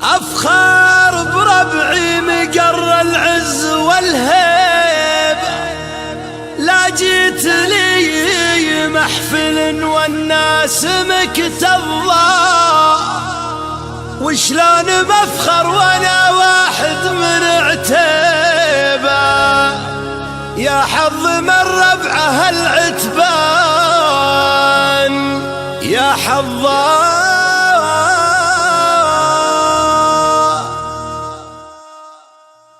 أفخر بربعي مقر العز والهيب، لا جيت لي محفل والناس مكتظة، وشلون بفخر وانا واحد من عتيبة، يا حظ من ربعه العتبان يا حظا.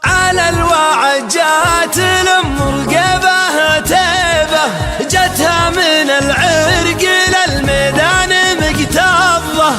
على الوعد جات المرقبة تيبة، جتها من العرق للميدان مقتضة،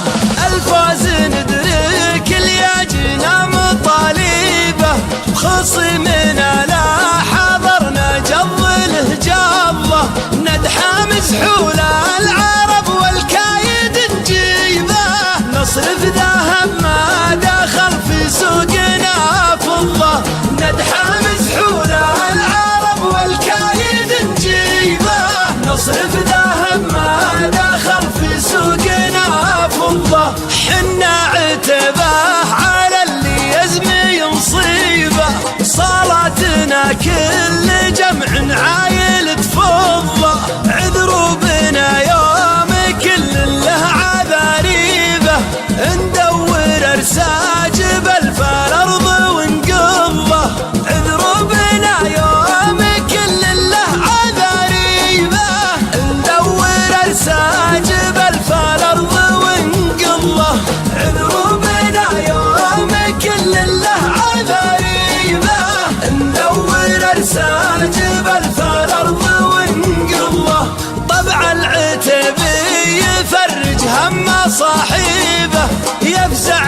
الفوز ندرك الياجنا مطالبه، خصمنا لا حضرنا جظله جظة، ندحى مزحول العرب والكايد نجيبه، نصرف ذهب ما دخل في سوقنا فضة، ندحى مزحول العرب والكايد نجيبه، نصرف ذهب ما دخل في سوقنا فضة، حنا عتبه على اللي يزمي نصيبه، صلاتنا كل جمع عايل تفضه، عذروا بنا يوم كل له عذاريبه، ندور ارساج بالفال ارض ونقضه، عذروا بنا يوم كل له عذاريبه، ندور ارساج بالفال ارض ونقضه، عذروا بنا يوم كل له عذاريبه، ندور ارساج بالفال ارض ونقضه. طبع العتبي يفرج هم صاحبه، يفزع